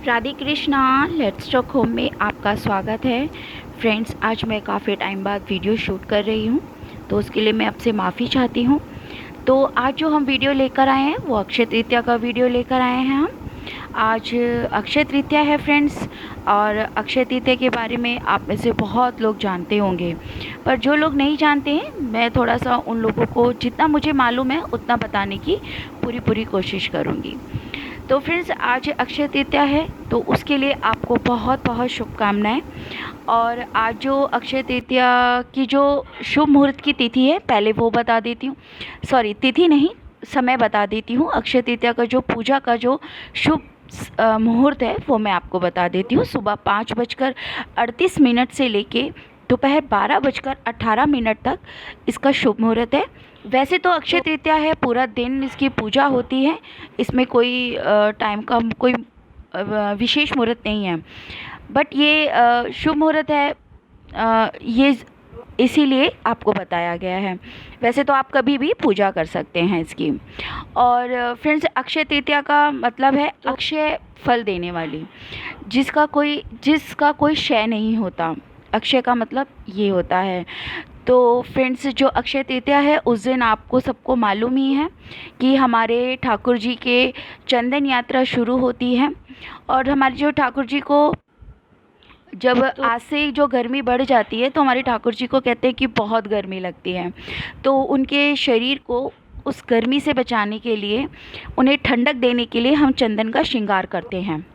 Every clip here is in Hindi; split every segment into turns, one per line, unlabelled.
Radhe Krishna. Let's talk home में आपका स्वागत है। फ्रेंड्स, आज मैं काफ़ी टाइम बाद वीडियो शूट कर रही हूँ, तो उसके लिए मैं आपसे माफ़ी चाहती हूँ। तो आज जो हम वीडियो लेकर आए हैं वो अक्षय तृतीया का वीडियो लेकर आए हैं हम। आज अक्षय तृतीया है फ्रेंड्स, और अक्षय तृतीया के बारे में आप में से बहुत लोग जानते होंगे, पर जो लोग नहीं जानते हैं मैं थोड़ा सा उन लोगों को जितना मुझे मालूम है उतना बताने की पूरी कोशिश करूँगी। तो फ्रेंड्स, आज अक्षय तृतीया है, तो उसके लिए आपको बहुत बहुत शुभकामनाएं। और आज जो अक्षय तृतीया की जो शुभ मुहूर्त की तिथि है, पहले वो बता देती हूँ। सॉरी, तिथि नहीं, समय बता देती हूँ। अक्षय तृतीया का जो पूजा का जो शुभ मुहूर्त है वो मैं आपको बता देती हूँ। सुबह 5:38 से लेके दोपहर 12:18 तक इसका शुभ मुहूर्त है। वैसे तो अक्षय तृतीया है, पूरा दिन इसकी पूजा होती है, इसमें कोई टाइम का कोई विशेष मुहूर्त नहीं है, बट ये शुभ मुहूर्त है, ये इसीलिए आपको बताया गया है। वैसे तो आप कभी भी पूजा कर सकते हैं इसकी। और फ्रेंड्स, अक्षय तृतीया का मतलब है अक्षय फल देने वाली, जिसका कोई क्षय नहीं होता। अक्षय का मतलब ये होता है। तो फ्रेंड्स, जो अक्षय तृतीया है उस दिन आपको सबको मालूम ही है कि हमारे ठाकुर जी के चंदन यात्रा शुरू होती है। और हमारे जो ठाकुर जी को जब आज से जो गर्मी बढ़ जाती है तो हमारे ठाकुर जी को कहते हैं कि बहुत गर्मी लगती है, तो उनके शरीर को उस गर्मी से बचाने के लिए, उन्हें ठंडक देने के लिए हम चंदन का श्रृंगार करते हैं।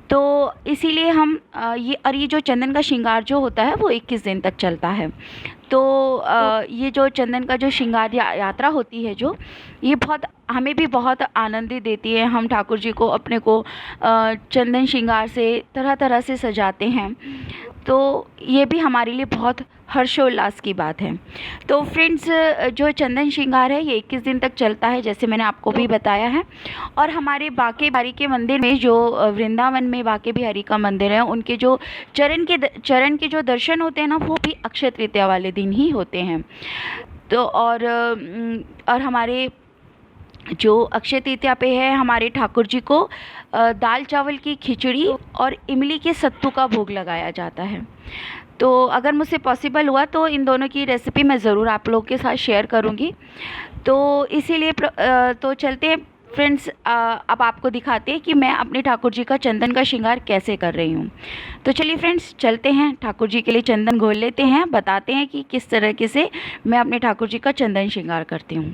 तो इसीलिए हम ये जो चंदन का श्रृंगार जो होता है वो 21 दिन तक चलता है। तो ये जो चंदन का जो श्रृंगार यात्रा होती है जो, ये बहुत हमें भी बहुत आनंदित देती है। हम ठाकुर जी को अपने को चंदन श्रृंगार से तरह तरह से सजाते हैं, तो ये भी हमारे लिए बहुत हर्षोल्लास की बात है। तो फ्रेंड्स, जो चंदन श्रृंगार है ये 21 दिन तक चलता है, जैसे मैंने आपको भी बताया है। और हमारे बांके बिहारी के मंदिर में, जो वृंदावन में बांके बिहारी का मंदिर है, उनके जो चरण के जो दर्शन होते हैं ना, वो भी अक्षय तृतीया वाले दिन ही होते हैं। तो और हमारे जो अक्षय तृतीया पे है, हमारे ठाकुर जी को दाल चावल की खिचड़ी और इमली के सत्तू का भोग लगाया जाता है। तो अगर मुझसे पॉसिबल हुआ तो इन दोनों की रेसिपी मैं ज़रूर आप लोगों के साथ शेयर करूँगी। तो इसीलिए तो चलते हैं फ्रेंड्स, अब आपको दिखाते हैं कि मैं अपने ठाकुर जी का चंदन का श्रृंगार कैसे कर रही हूँ। तो चलिए फ्रेंड्स, चलते हैं, ठाकुर जी के लिए चंदन घोल लेते हैं, बताते हैं कि किस तरीके से मैं अपने ठाकुर जी का चंदन श्रृंगार करती हूँ।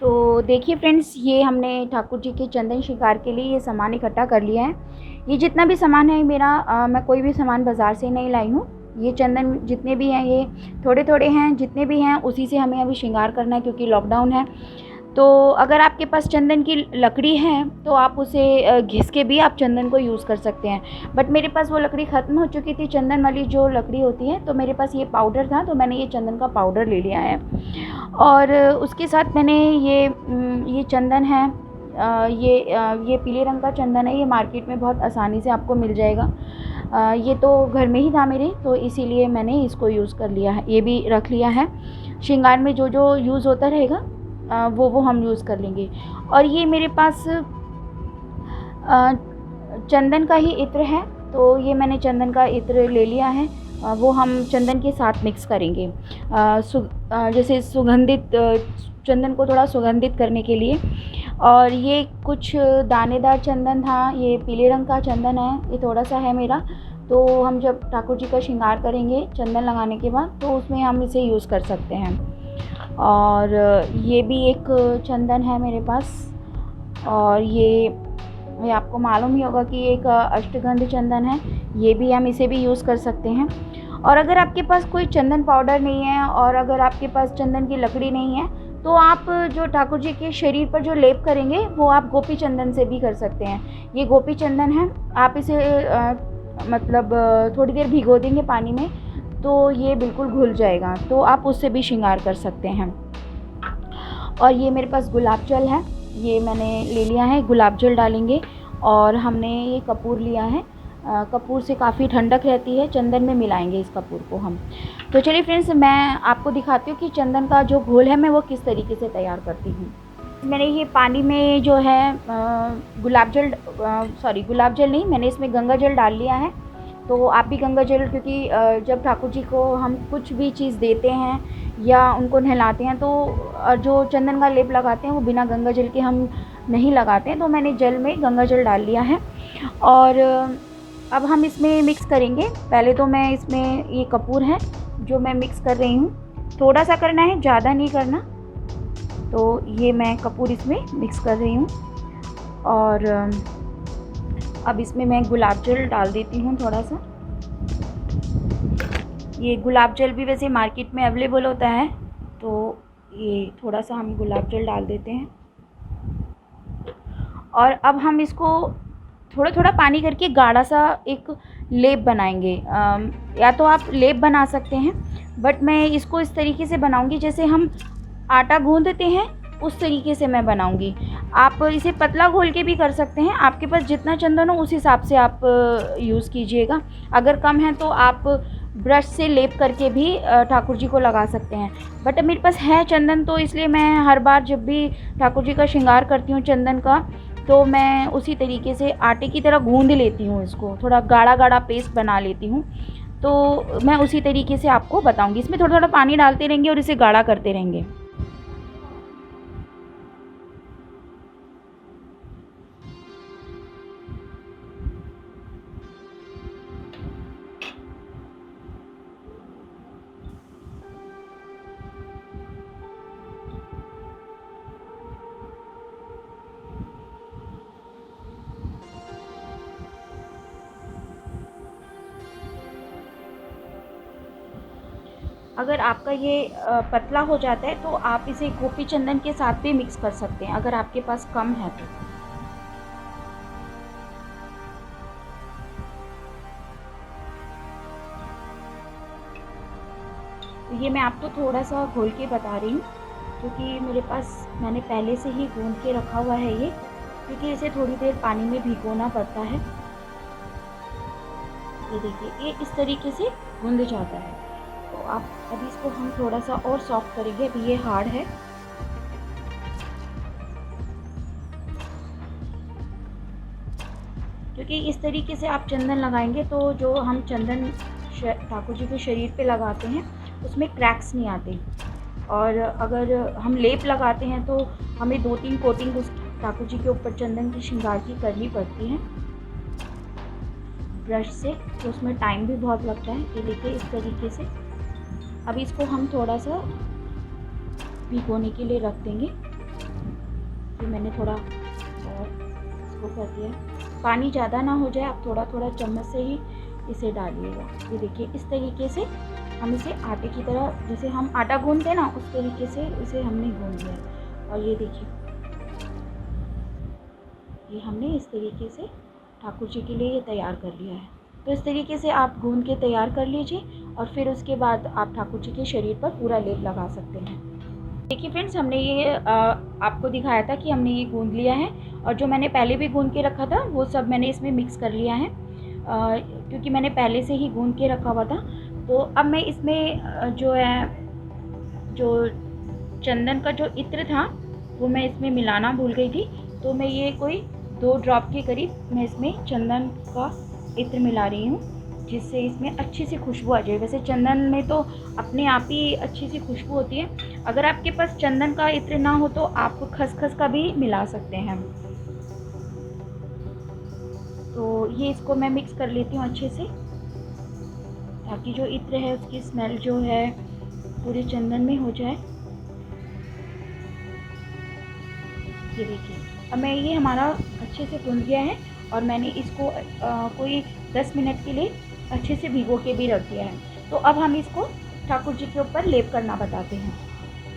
तो देखिए फ्रेंड्स, ये हमने ठाकुर जी के चंदन श्रृंगार के लिए ये सामान इकट्ठा कर लिया है। ये जितना भी सामान है मेरा, मैं कोई भी सामान बाज़ार से नहीं लाई हूँ। ये चंदन जितने भी हैं ये थोड़े थोड़े हैं, जितने भी हैं उसी से हमें अभी श्रृंगार करना है, क्योंकि लॉकडाउन है। तो अगर आपके पास चंदन की लकड़ी है तो आप उसे घिस के भी आप चंदन को यूज़ कर सकते हैं, बट मेरे पास वो लकड़ी ख़त्म हो चुकी थी, चंदन वाली जो लकड़ी होती है, तो मेरे पास ये पाउडर था, तो मैंने ये चंदन का पाउडर ले लिया है। और उसके साथ मैंने ये चंदन है, ये पीले रंग का चंदन है, ये मार्केट में बहुत आसानी से आपको मिल जाएगा। ये तो घर में ही था मेरे, तो इसीलिए मैंने इसको यूज़ कर लिया है, ये भी रख लिया है। श्रृंगार में जो जो यूज़ होता रहेगा वो हम यूज़ कर लेंगे। और ये मेरे पास चंदन का ही इत्र है, तो ये मैंने चंदन का इत्र ले लिया है। वो हम चंदन के साथ मिक्स करेंगे, जैसे सुगंधित, चंदन को थोड़ा सुगंधित करने के लिए। और ये कुछ दानेदार चंदन था, ये पीले रंग का चंदन है, ये थोड़ा सा है मेरा। तो हम जब ठाकुर जी का श्रृंगार करेंगे चंदन लगाने के बाद, तो उसमें हम इसे यूज़ कर सकते हैं। और ये भी एक चंदन है मेरे पास, और ये आपको मालूम ही होगा कि एक अष्टगंध चंदन है, ये भी हम इसे भी यूज़ कर सकते हैं। और अगर आपके पास कोई चंदन पाउडर नहीं है, और अगर आपके पास चंदन की लकड़ी नहीं है, तो आप जो ठाकुर जी के शरीर पर जो लेप करेंगे वो आप गोपी चंदन से भी कर सकते हैं। ये गोपी चंदन है, आप इसे मतलब थोड़ी देर भिगो देंगे पानी में, तो ये बिल्कुल घुल जाएगा, तो आप उससे भी श्रृंगार कर सकते हैं। और ये मेरे पास गुलाब जल है, ये मैंने ले लिया है, गुलाब जल डालेंगे। और हमने ये कपूर लिया है, कपूर से काफ़ी ठंडक रहती है, चंदन में मिलाएंगे इस कपूर को हम। तो चलिए फ्रेंड्स, मैं आपको दिखाती हूँ कि चंदन का जो घोल है मैं वो किस तरीके से तैयार करती हूँ। मैंने ये पानी में जो है गुलाब जल, गुलाब जल नहीं, मैंने इसमें गंगा जल डाल लिया है। तो आप भी गंगा जल, क्योंकि जब ठाकुर जी को हम कुछ भी चीज़ देते हैं या उनको नहलाते हैं तो जो चंदन का लेप लगाते हैं वो बिना गंगा जल के हम नहीं लगाते हैं। तो मैंने जल में गंगा जल डाल लिया है और अब हम इसमें मिक्स करेंगे। पहले तो मैं इसमें ये कपूर है जो मैं मिक्स कर रही हूँ, थोड़ा सा करना है, ज़्यादा नहीं करना। तो ये मैं कपूर इसमें मिक्स कर रही हूँ और अब इसमें मैं गुलाब जल डाल देती हूँ थोड़ा सा। ये गुलाब जल भी वैसे मार्केट में अवेलेबल होता है, तो ये थोड़ा सा हम गुलाब जल डाल देते हैं और अब हम इसको थोड़ा थोड़ा पानी करके गाढ़ा सा एक लेप बनाएंगे। या तो आप लेप बना सकते हैं, बट मैं इसको इस तरीके से बनाऊंगी जैसे हम आटा गूंदते हैं उस तरीके से मैं बनाऊंगी। आप इसे पतला घोल के भी कर सकते हैं, आपके पास जितना चंदन हो उस हिसाब से आप यूज़ कीजिएगा। अगर कम है तो आप ब्रश से लेप करके भी ठाकुर जी को लगा सकते हैं। बट मेरे पास है चंदन, तो इसलिए मैं हर बार जब भी ठाकुर जी का श्रृंगार करती हूँ चंदन का, तो मैं उसी तरीके से आटे की तरह गूंद लेती हूँ, इसको थोड़ा गाढ़ा गाढ़ा पेस्ट बना लेती हूँ। तो मैं उसी तरीके से आपको बताऊँगी। इसमें थोड़ा थोड़ा पानी डालते रहेंगे और इसे गाढ़ा करते रहेंगे। अगर आपका ये पतला हो जाता है तो आप इसे गोपी चंदन के साथ भी मिक्स कर सकते हैं, अगर आपके पास कम है तो। ये मैं आपको थोड़ा सा घोल के बता रही हूँ, क्योंकि मेरे पास मैंने पहले से ही गूंद के रखा हुआ है ये, क्योंकि इसे थोड़ी देर पानी में भिगोना पड़ता है। ये देखिए ये इस तरीके से गूंद जाता है। तो आप अभी इसको हम थोड़ा सा और सॉफ्ट करेंगे, अभी ये हार्ड है। क्योंकि इस तरीके से आप चंदन लगाएंगे तो जो हम चंदन ठाकुर जी के शरीर पे लगाते हैं उसमें क्रैक्स नहीं आते। और अगर हम लेप लगाते हैं तो हमें 2-3 कोटिंग उस ठाकुर जी के ऊपर चंदन की श्रृंगार की करनी पड़ती है ब्रश से, तो उसमें टाइम भी बहुत लगता है। ये देखिए इस तरीके से। अभी इसको हम थोड़ा सा भिगोने के लिए रख देंगे। तो मैंने थोड़ा और इसको कर दिया, पानी ज़्यादा ना हो जाए, आप थोड़ा थोड़ा चम्मच से ही इसे डालिएगा। ये देखिए इस तरीके से हम इसे आटे की तरह, जैसे हम आटा गूंदते हैं ना, उस तरीके से इसे हमने गूंद लिया। और ये देखिए ये हमने इस तरीके से ठाकुर जी के लिए ये तैयार कर लिया है। तो इस तरीके से आप गूंद के तैयार कर लीजिए और फिर उसके बाद आप ठाकुर जी के शरीर पर पूरा लेप लगा सकते हैं। देखिए फ्रेंड्स, हमने ये आपको दिखाया था कि हमने ये गूंद लिया है, और जो मैंने पहले भी गूंद के रखा था वो सब मैंने इसमें मिक्स कर लिया है, क्योंकि मैंने पहले से ही गूंद के रखा हुआ था। तो अब मैं इसमें जो है, जो चंदन का जो इत्र था वो मैं इसमें मिलाना भूल गई थी, तो मैं ये कोई 2 ड्रॉप के करीब मैं इसमें चंदन का इत्र मिला रही हूँ, जिससे इसमें अच्छी सी खुशबू आ जाए। वैसे चंदन में तो अपने आप ही अच्छी सी खुशबू होती है। अगर आपके पास चंदन का इत्र ना हो तो आप खसखस का भी मिला सकते हैं। तो ये इसको मैं मिक्स कर लेती हूँ अच्छे से, ताकि जो इत्र है उसकी स्मेल जो है पूरे चंदन में हो जाए। ये देखिए अब मैं ये हमारा अच्छे से भुन गया है और मैंने इसको कोई 10 मिनट के लिए अच्छे से भिगो के भी रख दिया है। तो अब हम इसको ठाकुर जी के ऊपर लेप करना बताते हैं।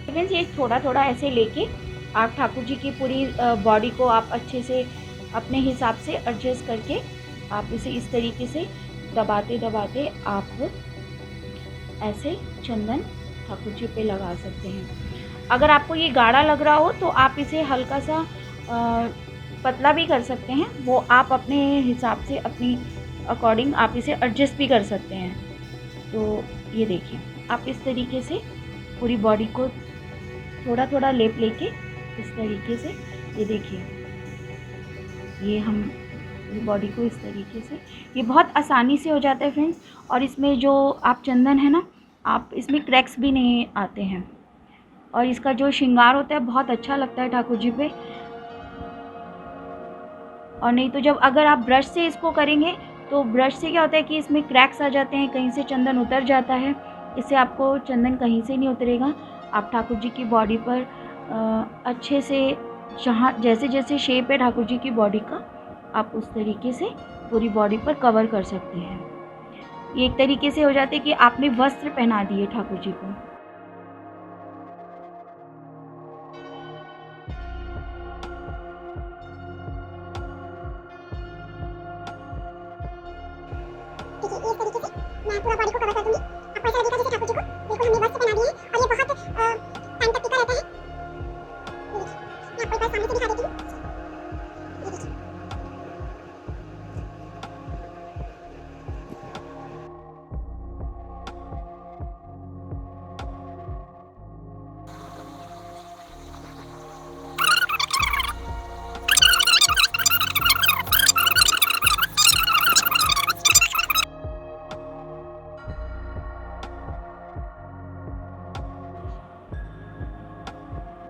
फ्रेंड्स, ये थोड़ा थोड़ा ऐसे लेके आप ठाकुर जी की पूरी बॉडी को आप अच्छे से अपने हिसाब से एडजस्ट करके आप इसे इस तरीके से दबाते दबाते आप ऐसे चंदन ठाकुर जी पे लगा सकते हैं। अगर आपको ये गाढ़ा लग रहा हो तो आप इसे हल्का सा पतला भी कर सकते हैं, वो आप अपने हिसाब से अपनी अकॉर्डिंग आप इसे एडजस्ट भी कर सकते हैं। तो ये देखिए आप इस तरीके से पूरी बॉडी को थोड़ा थोड़ा लेप लेके इस तरीके से, ये देखिए, ये हम बॉडी को इस तरीके से, ये बहुत आसानी से हो जाता है फ्रेंड्स। और इसमें जो आप चंदन है ना, आप इसमें क्रैक्स भी नहीं आते हैं, और इसका जो श्रृंगार होता है बहुत अच्छा लगता है ठाकुर जी पे। और नहीं तो जब अगर आप ब्रश से इसको करेंगे तो ब्रश से क्या होता है कि इसमें क्रैक्स आ जाते हैं, कहीं से चंदन उतर जाता है। इससे आपको चंदन कहीं से नहीं उतरेगा। आप ठाकुर जी की बॉडी पर अच्छे से, जहाँ जैसे जैसे शेप है ठाकुर जी की बॉडी का, आप उस तरीके से पूरी बॉडी पर कवर कर सकते हैं। ये एक तरीके से हो जाते हैं कि आपने वस्त्र पहना दिए ठाकुर जी को।
देखिए इस तरीके से मैं पूरा बॉडी को कवर कर दूंगी। आपको ऐसा लगेगा जैसे ठाकुर जी को बिल्कुल हमने वस्त्र पहना दिए हैं, और ये बहुत टाइम तक टिका रहता है। मैं आपको एक बार सामने से दिखा देती हूँ। ये देखिए,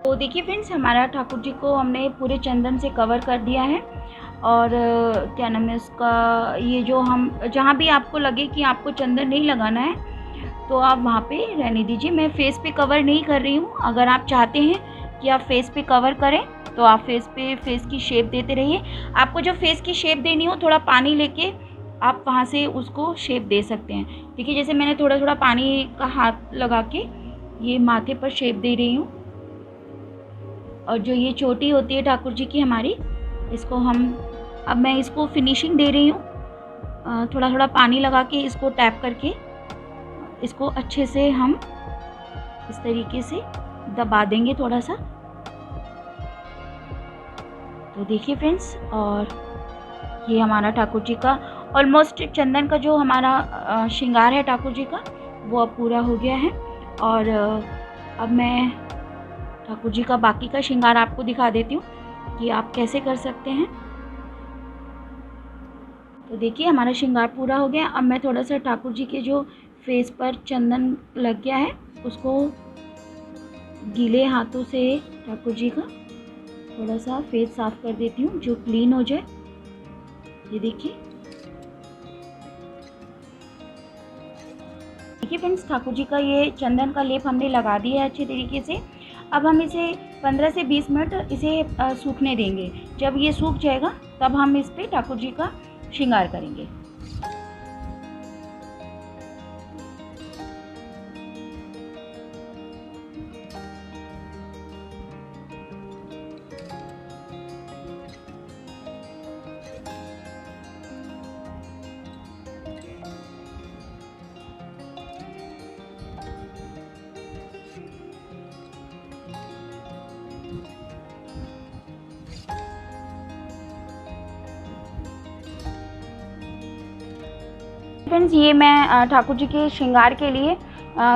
तो देखिए फ्रेंड्स, हमारा ठाकुर जी को हमने पूरे चंदन से कवर कर दिया है। और क्या नाम है उसका, ये जो हम जहाँ भी आपको लगे कि आपको चंदन नहीं लगाना है तो आप वहाँ पे रहने दीजिए। मैं फेस पे कवर नहीं कर रही हूँ। अगर आप चाहते हैं कि आप फेस पे कवर करें तो आप फेस की शेप देते रहिए। आपको जब फेस की शेप देनी हो, थोड़ा पानी लेके आप वहाँ से उसको शेप दे सकते हैं। देखिए, जैसे मैंने थोड़ा थोड़ा पानी का हाथ लगा के ये माथे पर शेप दे रही हूँ। और जो ये चोटी होती है ठाकुर जी की हमारी, इसको अब मैं इसको फिनिशिंग दे रही हूँ। थोड़ा थोड़ा पानी लगा के इसको टैप करके इसको अच्छे से हम इस तरीके से दबा देंगे थोड़ा सा। तो देखिए फ्रेंड्स, और ये हमारा ठाकुर जी का ऑलमोस्ट चंदन का जो हमारा श्रृंगार है ठाकुर जी का, वो अब पूरा हो गया है। और अब मैं ठाकुर जी का बाकी का श्रृंगार आपको दिखा देती हूँ कि आप कैसे कर सकते हैं। तो देखिए, हमारा श्रृंगार पूरा हो गया। अब मैं थोड़ा सा ठाकुर जी के जो फेस पर चंदन लग गया है उसको गीले हाथों से ठाकुर जी का थोड़ा सा फेस साफ कर देती हूँ, जो क्लीन हो जाए। ये देखिए फ्रेंड्स, ठाकुर जी का ये चंदन का लेप हमने लगा दिया है अच्छे तरीके से। अब हम इसे 15 से 20 मिनट इसे सूखने देंगे। जब ये सूख जाएगा तब हम इस पे ठाकुर जी का श्रृंगार करेंगे। फ्रेंड्स, ये मैं ठाकुर जी के श्रृंगार के लिए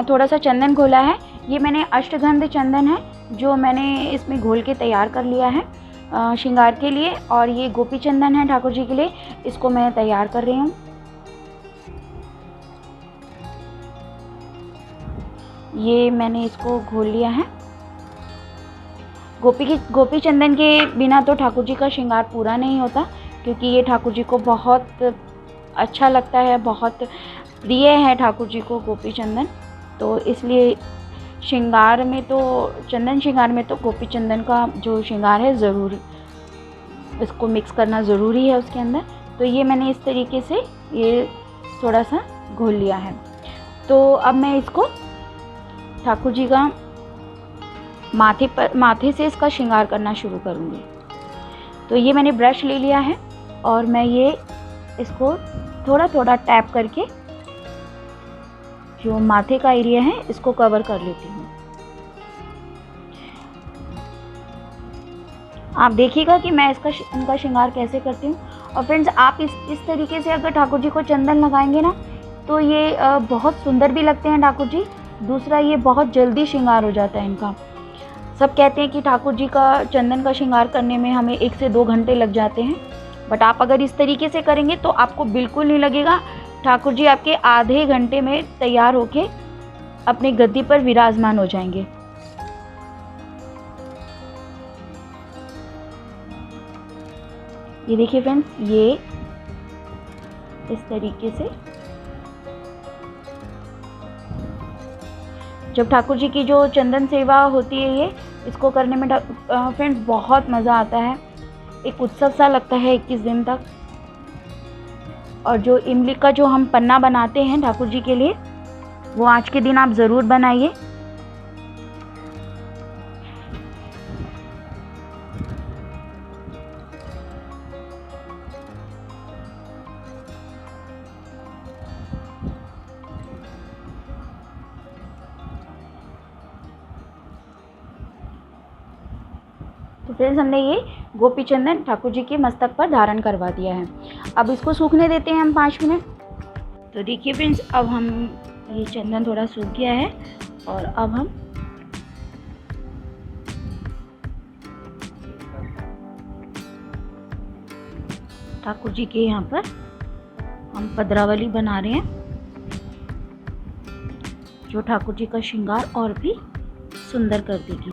थोड़ा सा चंदन घोला है। ये मैंने अष्टगंध चंदन है जो मैंने इसमें घोल के तैयार कर लिया है श्रृंगार के लिए। और ये गोपी चंदन है ठाकुर जी के लिए, इसको मैं तैयार कर रही हूँ। ये मैंने इसको घोल लिया है। गोपी चंदन के बिना तो ठाकुर जी का श्रृंगार पूरा नहीं होता, क्योंकि ये ठाकुर जी को बहुत अच्छा लगता है, बहुत प्रिय है ठाकुर जी को गोपी चंदन। तो इसलिए श्रृंगार में तो, चंदन श्रृंगार में तो गोपी चंदन का जो श्रृंगार है ज़रूर इसको मिक्स करना ज़रूरी है उसके अंदर। तो ये मैंने इस तरीके से ये थोड़ा सा घोल लिया है। तो अब मैं इसको ठाकुर जी का माथे से इसका श्रृंगार करना शुरू करूँगी। तो ये मैंने ब्रश ले लिया है और मैं ये इसको थोड़ा थोड़ा टैप करके जो माथे का एरिया है इसको कवर कर लेती हूँ। आप देखिएगा कि मैं इनका श्रृंगार कैसे करती हूँ। और फ्रेंड्स, आप इस तरीके से अगर ठाकुर जी को चंदन लगाएंगे ना तो ये बहुत सुंदर भी लगते हैं ठाकुर जी। दूसरा, ये बहुत जल्दी श्रृंगार हो जाता है इनका। सब कहते हैं कि ठाकुर जी का चंदन का श्रृंगार करने में हमें 1 से 2 घंटे लग जाते हैं, बट आप अगर इस तरीके से करेंगे तो आपको बिल्कुल नहीं लगेगा। ठाकुर जी आपके आधे घंटे में तैयार होके अपनी गद्दी पर विराजमान हो जाएंगे। ये देखिए फ्रेंड्स, ये इस तरीके से जब ठाकुर जी की जो चंदन सेवा होती है, ये इसको करने में फ्रेंड्स बहुत मज़ा आता है। एक उत्सव सा लगता है 21 दिन तक। और जो इमली का जो हम पन्ना बनाते हैं ठाकुर जी के लिए, वो आज के दिन आप ज़रूर बनाइए। तो फ्रेंड्स, हमने ये गोपी चंदन ठाकुर जी के मस्तक पर धारण करवा दिया है। अब इसको सूखने देते हैं हम 5 मिनट। तो देखिए फ्रेंड्स, अब हम ये चंदन थोड़ा सूख गया है और अब हम ठाकुर जी के यहाँ पर हम पदरावली बना रहे हैं, जो ठाकुर जी का श्रृंगार और भी सुंदर कर देगी।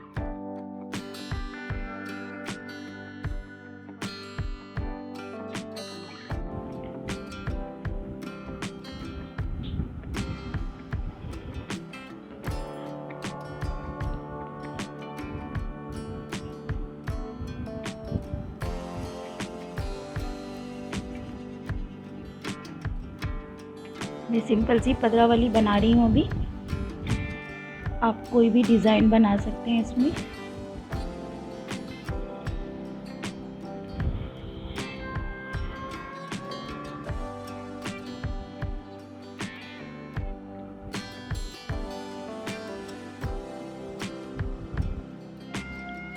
मैं सिंपल सी पदरावली बना रही हूँ अभी। आप कोई भी डिज़ाइन बना सकते हैं इसमें।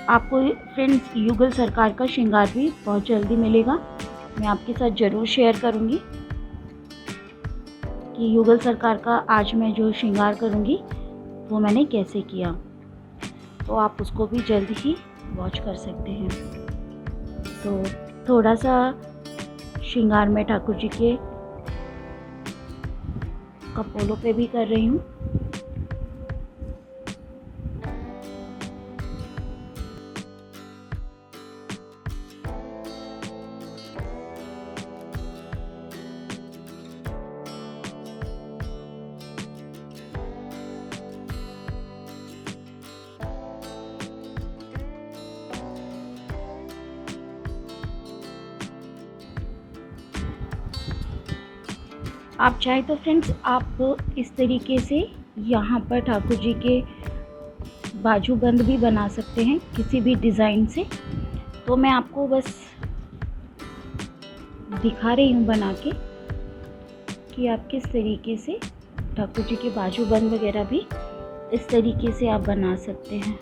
आपको फ्रेंड्स युगल सरकार का श्रृंगार भी बहुत जल्दी मिलेगा। मैं आपके साथ ज़रूर शेयर करूँगी कि युगल सरकार का आज मैं जो श्रृंगार करूँगी वो मैंने कैसे किया, तो आप उसको भी जल्द ही वॉच कर सकते हैं। तो थोड़ा सा श्रृंगार मैं ठाकुर जी के कपोलों पे भी कर रही हूँ। आप चाहे तो फ्रेंड्स आप इस तरीके से यहाँ पर ठाकुर जी के बाजूबंद भी बना सकते हैं किसी भी डिज़ाइन से। तो मैं आपको बस दिखा रही हूँ बना के कि आप किस तरीके से ठाकुर जी के बाजूबंद वगैरह भी इस तरीके से आप बना सकते हैं।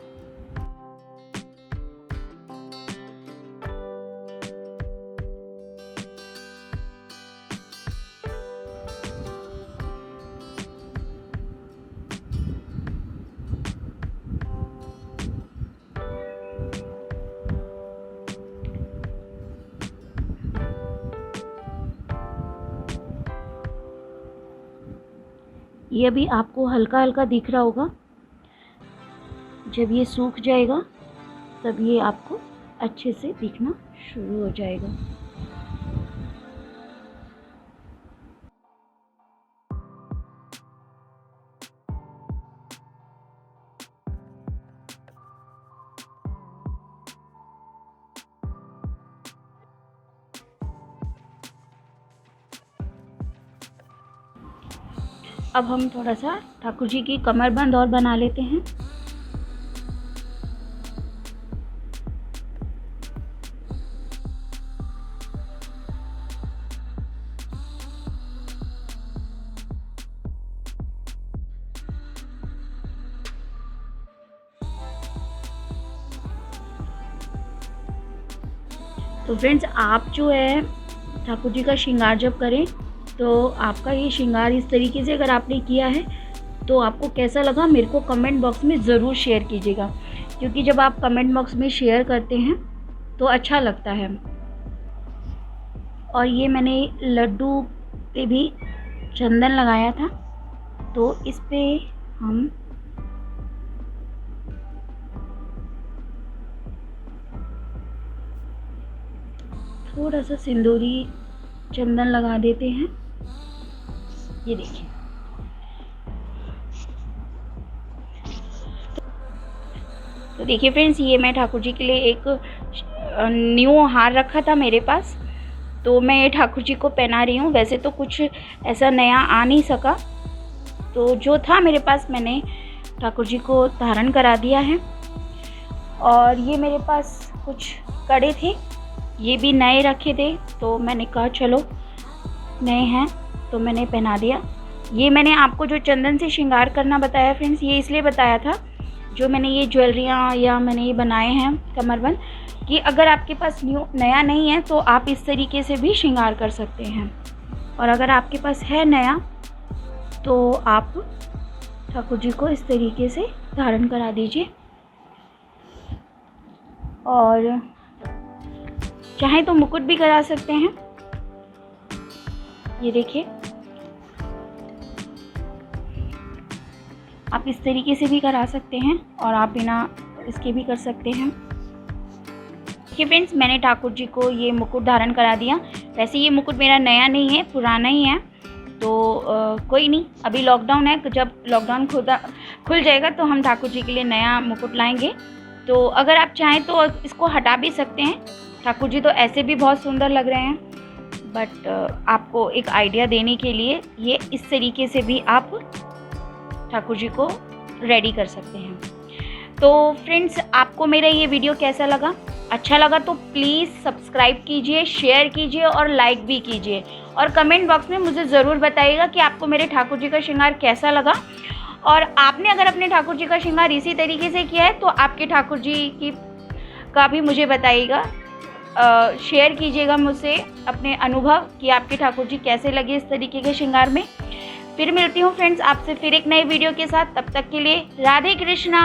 ये अभी आपको हल्का हल्का दिख रहा होगा, जब ये सूख जाएगा तब ये आपको अच्छे से दिखना शुरू हो जाएगा। अब हम थोड़ा सा ठाकुर जी की कमरबंद और बना लेते हैं। तो फ्रेंड्स, आप जो है ठाकुर जी का श्रृंगार जब करें तो आपका ये श्रृंगार इस तरीके से अगर आपने किया है तो आपको कैसा लगा मेरे को कमेंट बॉक्स में ज़रूर शेयर कीजिएगा, क्योंकि जब आप कमेंट बॉक्स में शेयर करते हैं तो अच्छा लगता है। और ये मैंने लड्डू पे भी चंदन लगाया था, तो इस पे हम थोड़ा सा सिंदूरी चंदन लगा देते हैं। ये देखिए, तो देखिए फ्रेंड्स, ये मैं ठाकुर जी के लिए एक न्यू हार रखा था मेरे पास, तो मैं ये ठाकुर जी को पहना रही हूँ। वैसे तो कुछ ऐसा नया आ नहीं सका, तो जो था मेरे पास मैंने ठाकुर जी को धारण करा दिया है। और ये मेरे पास कुछ कड़े थे, ये भी नए रखे थे, तो मैंने कहा चलो नए हैं तो मैंने पहना दिया। ये मैंने आपको जो चंदन से श्रृंगार करना बताया फ्रेंड्स, ये इसलिए बताया था, जो मैंने ये ज्वेलरियाँ या मैंने ये बनाए हैं कमरबंद, कि अगर आपके पास नया नहीं है तो आप इस तरीके से भी श्रृंगार कर सकते हैं। और अगर आपके पास है नया तो आप ठाकुर जी को इस तरीके से धारण करा दीजिए। और चाहे तो मुकुट भी करा सकते हैं। ये देखिए, आप इस तरीके से भी करा सकते हैं और आप बिना इसके भी कर सकते हैं। देखिए फ्रेंड्स, मैंने ठाकुर जी को ये मुकुट धारण करा दिया। वैसे ये मुकुट मेरा नया नहीं है, पुराना ही है, तो कोई नहीं, अभी लॉकडाउन है, जब लॉकडाउन खुल जाएगा तो हम ठाकुर जी के लिए नया मुकुट लाएंगे। तो अगर आप चाहें तो इसको हटा भी सकते हैं। ठाकुर जी तो ऐसे भी बहुत सुंदर लग रहे हैं, बट आपको एक आइडिया देने के लिए ये इस तरीके से भी आप ठाकुर जी को रेडी कर सकते हैं। तो फ्रेंड्स, आपको मेरा ये वीडियो कैसा लगा? अच्छा लगा तो प्लीज़ सब्सक्राइब कीजिए, शेयर कीजिए और लाइक भी कीजिए। और कमेंट बॉक्स में मुझे ज़रूर बताइएगा कि आपको मेरे ठाकुर जी का श्रृंगार कैसा लगा। और आपने अगर अपने ठाकुर जी का श्रृंगार इसी तरीके से किया है तो आपके ठाकुर जी का भी मुझे बताइएगा, शेयर कीजिएगा मुझसे अपने अनुभव कि आपके ठाकुर जी कैसे लगे इस तरीके के श्रृंगार में। फिर मिलती हूँ फ्रेंड्स आपसे फिर एक नए वीडियो के साथ। तब तक के लिए राधे कृष्णा।